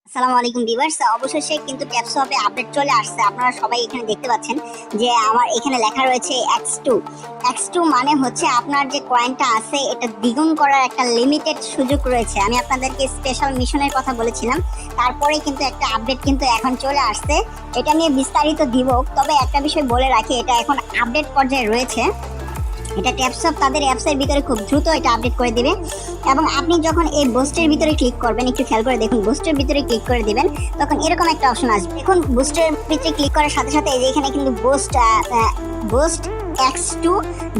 আসসালামু আলাইকুম ভিউয়ার্স, অবশেষে কিন্তু ট্যাপসপে আপডেট চলে আসছে। আপনারা সবাই এখানে দেখতে পাচ্ছেন যে আমার এখানে লেখা রয়েছে X2 মানে হচ্ছে আপনার যে কয়েনটা আছে এটা দ্বিগুণ করার একটা লিমিটেড সুযোগ রয়েছে। আমি আপনাদেরকে স্পেশাল মিশনের কথা বলেছিলাম, তারপরে কিন্তু একটা আপডেট কিন্তু এখন চলে আসছে। এটা নিয়ে বিস্তারিত দিব, তবে একটা বিষয় বলে রাখি, এটা এখন আপডেট পর্যায়ে রয়েছে। এটা ট্যাপসপ তাদের অ্যাপসের ভিতরে খুব দ্রুত এটা আপডেট করে দিবে। এবং আপনি যখন এই বুস্টের ভিতরে ক্লিক করবেন, একটু খেয়াল করে দেখুন, বুস্টের ভিতরে ক্লিক করে দিবেন, তখন এরকম একটা অপশন আসবে। দেখুন বুস্টের ভিতরে ক্লিক করার সাথে সাথে এই যে এখানে কিন্তু বুস্ট X2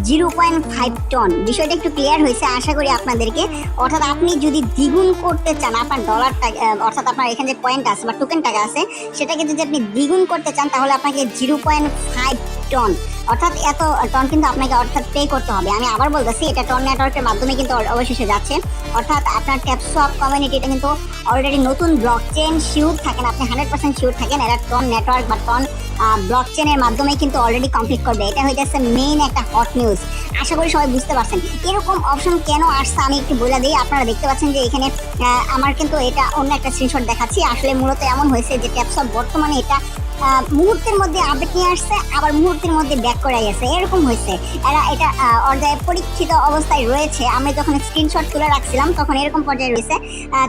0.5 টন, বিষয়টা একটু ক্লিয়ার হয়েছে আশা করি আপনাদেরকে। অর্থাৎ আপনি যদি দ্বিগুণ করতে চান আপনার ডলারটা, অর্থাৎ আপনার এখানে যে পয়েন্ট আছে বা টোকেন টাকা আছে সেটাকে যদি আপনি দ্বিগুণ করতে চান তাহলে আপনাকে 0.5 টন অর্থাৎ এত টন কিন্তু আপনাকে অর্থাৎ পে করতে হবে। আমি আবার বলতেছি, এটা টন নেটওয়ার্কের মাধ্যমে কিন্তু অবশেষে যাচ্ছে। অর্থাৎ আপনার ট্যাপসপ কমিউনিটিটা কিন্তু অলরেডি নতুন ব্লকচেন শিওর থাকেন, আপনি 100% শিওর থাকেন এটা টন নেটওয়ার্ক বা টন ব্লকচেনের মাধ্যমে কিন্তু অলরেডি কমপ্লিট করবে। এটা হয়ে যাচ্ছে মেইন একটা হট নিউজ। আশা করি সবাই বুঝতে পারছেন এরকম অপশন কেন আসছে। আমি একটু বলে দিই, আপনারা দেখতে পাচ্ছেন যে এখানে আমার কিন্তু এটা অন্য একটা স্ক্রিনশট দেখাচ্ছি। আসলে মূলত এমন হয়েছে যে ট্যাপসপ বর্তমানে এটা মুহূর্তের মধ্যে আপডেট নিয়ে আসছে, আবার মুহূর্তের মধ্যে ব্যাক করে গেছে, এরকম হয়েছে। এরা এটা পরীক্ষিত অবস্থায় রয়েছে। আমি যখন স্ক্রিনশট তুলে রাখছিলাম তখন এরকম পর্যায়ে রয়েছে।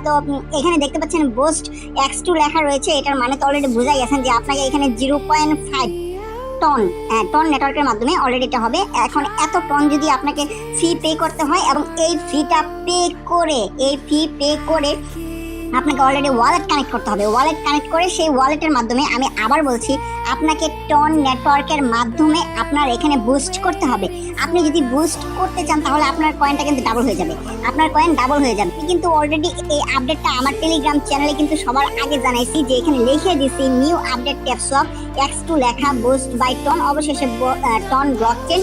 তো এখানে দেখতে পাচ্ছেন বুস্ট X2 লেখা রয়েছে, এটার মানে তো অলরেডি বোঝা গেছেন যে আপনাকে এখানে 0.5 টন নেটওয়ার্কের মাধ্যমে অলরেডি এটা হবে। এখন এত টন যদি আপনাকে ফি পে করতে হয় এবং এই ফিটা পে করে আপনাকে অলরেডি ওয়ালেট কানেক্ট করতে হবে। ওয়ালেট কানেক্ট করে সেই ওয়ালেটের মাধ্যমে, আমি আবার বলছি, আপনাকে টন নেটওয়ার্কের মাধ্যমে আপনার এখানে বুস্ট করতে হবে। আপনি যদি বুস্ট করতে চান তাহলে আপনার কয়েনটা কিন্তু ডাবল হয়ে যাবে, আপনার কয়েন ডাবল হয়ে যাবে। কিন্তু অলরেডি এই আপডেটটা আমার টেলিগ্রাম চ্যানেলে কিন্তু সবার আগে জানাইছি, যে এখানে লিখে দিছি নিউ আপডেট ট্যাপসপ X2 লেখা বুস্ট বাই টন, অবশেষে টন ব্লকচেন।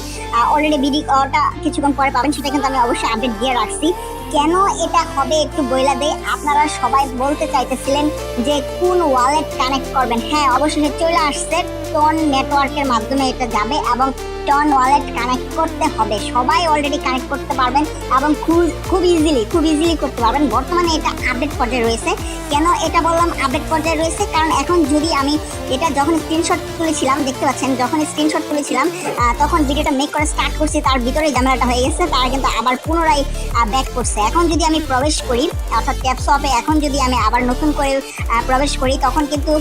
অলরেডি ভিডিওটা কিছুক্ষণ পরে পাবেন, সেটা কিন্তু আমি অবশ্যই আপডেট দিয়ে রাখছি। কেন এটা হবে একটু বইলা দেই। আপনারা সবাই বলতে চাইতেছিলেন যে কোন ওয়ালেট কানেক্ট করবেন। হ্যাঁ, অবশেষে চলে আসছে, টন নেটওয়ার্কের মাধ্যমে এটা যাবে এবং টন ওয়ালেট কানেক্ট করতে হবে। সবাই অলরেডি কানেক্ট করতে পারবেন এবং খুব ইজিলি করতে পারবেন। বর্তমানে এটা আপডেট পর্যায়ে রয়েছে। কেন এটা বললাম আপডেট পর্যায়ে রয়েছে, কারণ এখন যদি আমি এটা যখন স্ক্রিনশট তুলেছিলাম, দেখতে পাচ্ছেন যখন স্ক্রিনশট তুলেছিলাম তখন ভিডিওটা মেক করে স্টার্ট করছি, তার ভিতরে ঝামেলাটা হয়ে গেছে, তারা কিন্তু আবার পুনরায় ব্যাক করছে। এখন যদি আমি প্রবেশ করি, অর্থাৎ ট্যাপসপে এখন যদি আমি আবার নতুন করে প্রবেশ করি, তখন কিন্তু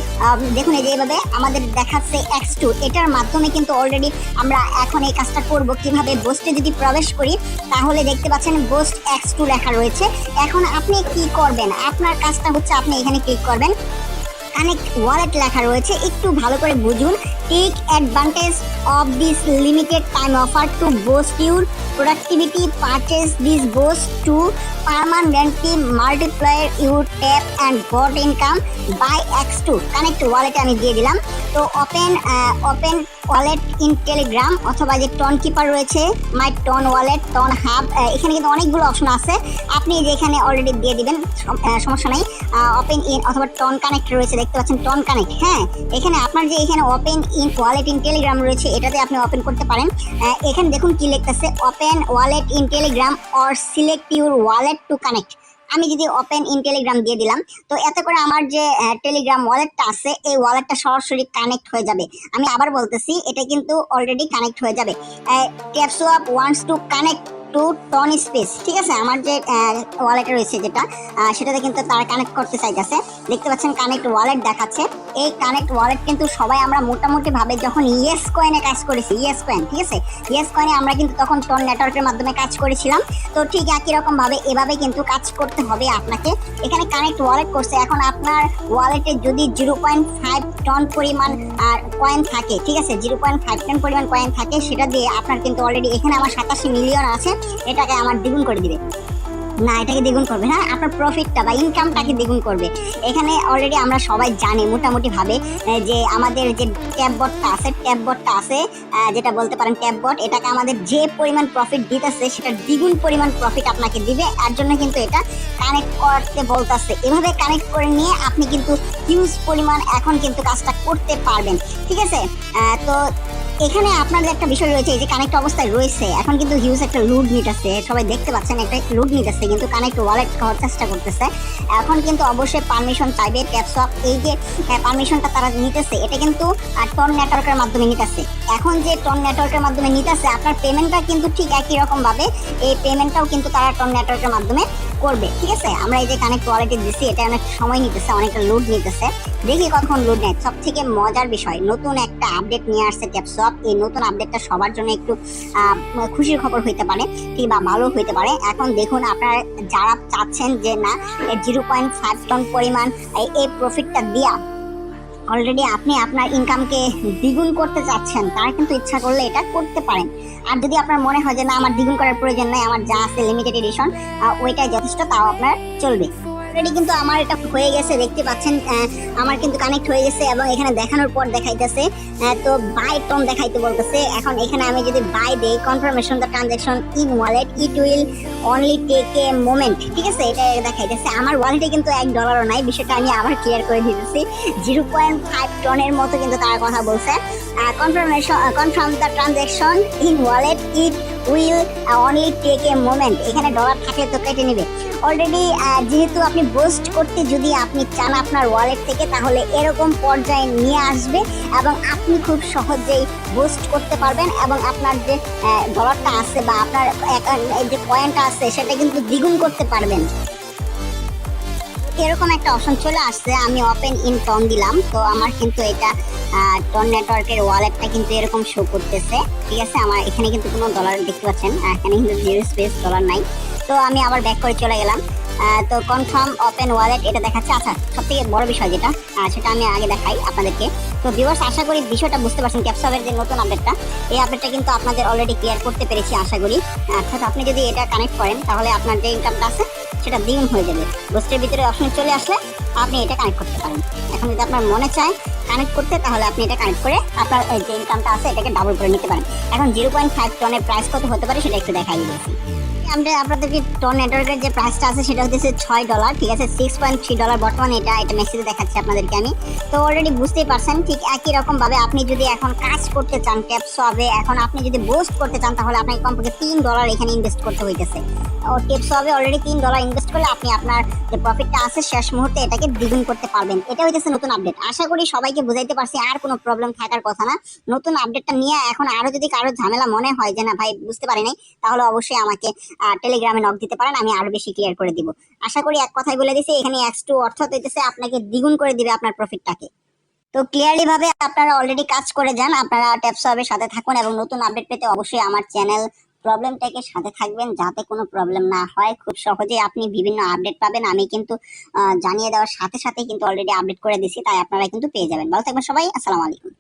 দেখুন এই যে এইভাবে আমাদের দেখাচ্ছে X2, এটার মাধ্যমে কিন্তু অলরেডি আমরা এখন এই কাজটা করব। কিভাবে বুস্টে যদি প্রবেশ করি তাহলে দেখতে পাচ্ছেন বুস্ট X2 লেখা রয়েছে। এখন আপনি কি করবেন, আপনার কাজটা হচ্ছে আপনি এখানে ক্লিক করবেন, কানেক্ট ওয়ালেট লেখা রয়েছে, একটু ভালো করে বুঝুন। Take advantage of this limited time offer to boost your productivity, purchase this boost to permanently multiply your tap and bot income by X2। Connect ওয়ালেটে আমি দিয়ে দিলাম। তো ওপেন ওয়ালেট ইন টেলিগ্রাম, অথবা যে টন কিপার রয়েছে, মাই ton wallet, ton hub, এখানে কিন্তু অনেকগুলো অপশন আছে। আপনি যে এখানে অলরেডি দিয়ে দিবেন, সমস্যা নেই। ওপেন ইন অথবা টন কানেক্ট রয়েছে, দেখতে পাচ্ছেন টন কানেক্ট। হ্যাঁ, এখানে আপনার যে এখানে open in wallet in Telegram রয়েছে, এটাতে আপনি ওপেন করতে পারেন। এখানে দেখুন কি লিখতেছে, open wallet in Telegram or select your wallet to connect. আমি যদি ওপেন ইন টেলিগ্রাম দিয়ে দিলাম, তো এতে করে আমার যে টেলিগ্রাম ওয়ালেটটা আছে এই ওয়ালেটটা সরাসরি কানেক্ট হয়ে যাবে। আমি আবার বলতেছি, এটা কিন্তু অলরেডি কানেক্ট হয়ে যাবে। TapSwap wants to connect to Ton Space, ঠিক আছে। আমার যে ওয়ালেটে রয়েছে যেটা, সেটাতে কিন্তু তারা কানেক্ট করতে চাইতেছে। দেখতে পাচ্ছেন কানেক্ট ওয়ালেট দেখাচ্ছে। এই কানেক্ট ওয়ালেট কিন্তু সবাই আমরা মোটামুটি ভাবে যখন ইয়েস কয়েনে কাজ করেছি, ইয়েস কয়েন, ঠিক আছে, ইয়েস কয়েনে আমরা কিন্তু তখন টন নেটওয়ার্কের মাধ্যমে কাজ করেছিলাম। তো ঠিক একই রকম ভাবে এভাবে কিন্তু কাজ করতে হবে আপনাকে। এখানে কানেক্ট ওয়ালেট করছে। এখন আপনার ওয়ালেটে যদি 0.5 টন পরিমাণ কয়েন থাকে, ঠিক আছে, 0.5 টন পরিমাণ কয়েন থাকে, সেটা দিয়ে আপনার কিন্তু অলরেডি এখানে আমার 87 মিলিয়ন আছে, এটাকে আমার দ্বিগুণ করে দিবে। না, এটাকে দ্বিগুণ করবে না, আপনার প্রফিটটা বা ইনকামটাকে দ্বিগুণ করবে। এখানে অলরেডি আমরা সবাই জানি মোটামুটি ভাবে যে আমাদের যে ট্যাপবটটা আছে, যেটা বলতে পারেন ট্যাপবট, এটাকে আমাদের যে পরিমাণ প্রফিট দিতেছে সেটা দ্বিগুণ পরিমাণ প্রফিট আপনাকে দিবে। এর জন্য কিন্তু এটা কানেক্ট করতে বলতেছে। এভাবে কানেক্ট করে নিয়ে আপনি কিন্তু হিউজ পরিমাণ এখন কিন্তু কাজটা করতে পারবেন, ঠিক আছে। তো এখানে আপনার একটা বিষয় রয়েছে, এই যে কানেক্ট অবস্থায় রয়েছে, এখন কিন্তু হিউজ একটা লুড নিতেছে, সবাই দেখতে পাচ্ছেন একটা লুড নিতেছে, কিন্তু কানেক্ট ওয়ালেট করার চেষ্টা করতেছে। এখন কিন্তু অবশ্যই পারমিশন চাইবে ট্যাপসপ। এই যে পারমিশনটা তারা নিতেছে, এটা কিন্তু টন নেটওয়ার্কের মাধ্যমে নিতেছে। এখন যে টন নেটওয়ার্কের মাধ্যমে নিতেছে, আপনার পেমেন্টটা কিন্তু ঠিক একই রকম ভাবে এই পেমেন্টটাও কিন্তু তারা টন নেটওয়ার্কের মাধ্যমে করবে, ঠিক আছে। আমরা এই যে কানেক্ট ওয়ালেটে দিচ্ছি, এটা অনেক সময় নিতেছে, অনেকটা লোড নিতেছে, দেখি কতক্ষণ লোড নেয়। সব থেকে মজার বিষয়, নতুন একটা আপডেট নিয়ে আসছে ট্যাপসপ। এই নতুন আপডেটটা সবার জন্য একটু খুশির খবর হইতে পারে, কিংবা ভালো হইতে পারে। এখন দেখুন, আপনারা যারা চাচ্ছেন যে না 0.5 টন পরিমাণ এই প্রফিটটা দিয়া অলরেডি আপনি আপনার ইনকামকে দ্বিগুণ করতে চাচ্ছেন, তারা কিন্তু ইচ্ছা করলে এটা করতে পারেন। আর যদি আপনার মনে হয় যে না, আমার দ্বিগুণ করার প্রয়োজন নাই, আমার যা আছে লিমিটেড এডিশন ওইটাই যথেষ্ট, তাও আপনার চলবে। অলরেডি কিন্তু আমার এটা হয়ে গেছে, দেখতে পাচ্ছেন আমার কিন্তু কানেক্ট হয়ে গেছে, এবং এখানে দেখানোর পর দেখাইতেছে তো বাই টন দেখাইতে বলতেছে। এখন এখানে আমি যদি বাই দেই, confirmation the transaction in wallet, it will only take a moment, ঠিক আছে, এটা দেখাইতেছে। আমার ওয়ালেটে কিন্তু $1 নাই, বিষয়টা আমি আবার ক্লিয়ার করে দিতেছি। 0.5 টনের মতো কিন্তু তারা কথা বলছে। Confirm the transaction in wallet, it will only take a moment. এখানে ডলার থাকলে তো কেটে নেবে অলরেডি। যেহেতু আপনি বুস্ট করতে যদি আপনি চান আপনার ওয়ালেট থেকে, তাহলে এরকম পর্যায়ে নিয়ে আসবে, এবং আপনি খুব সহজেই বুস্ট করতে পারবেন, এবং আপনার যে ডলারটা আছে বা আপনার যে কয়েনটা আছে সেটা কিন্তু দ্বিগুণ করতে পারবেন। এরকম একটা অপশন চলে আসছে, আমি ওপেন ইন টন দিলাম, তো আমার কিন্তু এটা টন নেটওয়ার্কের ওয়ালেটটা কিন্তু এরকম শো করতেছে, ঠিক আছে। আমার এখানে কিন্তু কোনো ডলার দেখতে পাচ্ছেন, এখানে কিন্তু জিরো স্পেস ডলার নাই। তো আমি আবার ব্যাক করে চলে গেলাম, তো কনফার্ম ওপেন ওয়ালেট এটা দেখাচ্ছে। আচ্ছা, সব থেকে বড় বিষয় যেটা, সেটা আমি আগে দেখাই আপনাদেরকে। তো ভিউয়ার্স, আশা করি বিষয়টা বুঝতে পারছেন। ট্যাপসপের যে নতুন আপডেটটা, এই আপডেটটা কিন্তু আপনাদের অলরেডি ক্লিয়ার করতে পেরেছি আশা করি। অর্থাৎ আপনি যদি এটা কানেক্ট করেন, তাহলে আপনার যে ইনকামটা আছে সেটা দ্বিগুণ হয়ে যাবে। বুস্টের ভিতরে অপশন চলে আসলে আপনি এটা কানেক্ট করতে পারেন। এখন যদি আপনার মনে চায় কানেক্ট করতে, তাহলে আপনি এটা কানেক্ট করে আপনার যে ইনকামটা আছে এটাকে ডাবল করে নিতে পারেন। এখন 0.5 টনের প্রাইস কত হতে পারে সেটা একটু দেখাই দিয়েছি। আমরা আপনাদেরকে টন নেটওয়ার্কের যে প্রাইসটা আছে সেটা হচ্ছে $6, ঠিক আছে। $6.3 বর্তমানে এটা মেসেজে দেখাচ্ছি আপনাদেরকে আমি। তো অলরেডি বুঝতেই পারছেন, ঠিক একই রকম ভাবে আপনি যদি এখন কাজ করতে চান ট্যাপসপে, এখন আপনি যদি বুস্ট করতে চান, তাহলে আপনাকে কমপক্ষে $3 এখানে ইনভেস্ট করতে হইতেছে। ট্যাপসপে অলরেডি $3 ইনভেস্ট করলে আপনি আপনার যে প্রফিটটা আছে শেষ মুহূর্তে এটাকে দ্বিগুণ করতে পারবেন। এটা হইতেছে নতুন আপডেট। আশা করি সবাইকে বুঝাইতে পারছি, আর কোনো প্রবলেম থাকার কথা না। নতুন আপডেটটা নিয়ে এখন আরো যদি কারো ঝামেলা মনে হয় যে না ভাই বুঝতে পারি নাই, তাহলে অবশ্যই আমাকে টেলিগ্রামে নক দিতে পারেন, আমি আরো বেশি ক্লিয়ার করে দিব। আশা করি এক কথাই বলে দিছি, এখানে X2 অর্থাৎ হইতেছে আপনাকে দ্বিগুণ করে দিবে আপনার প্রফিটটাকে। তো ক্লিয়ারলি ভাবে আপনারা অলরেডি কাজ করে যান, আপনারা ট্যাপসপের সাথে থাকুন, এবং নতুন আপডেট পেতে অবশ্যই আমার চ্যানেল প্রবলেমটাকে সাথে থাকবেন, যাতে কোনো প্রবলেম না হয়। খুব সহজেই আপনি বিভিন্ন আপডেট পাবেন, আমি কিন্তু জানিয়ে দেওয়ার সাথে সাথে কিন্তু অলরেডি আপডেট করে দিছি, তাই আপনারা কিন্তু পেয়ে যাবেন। ভালো থাকবেন সবাই, আসসালামু আলাইকুম।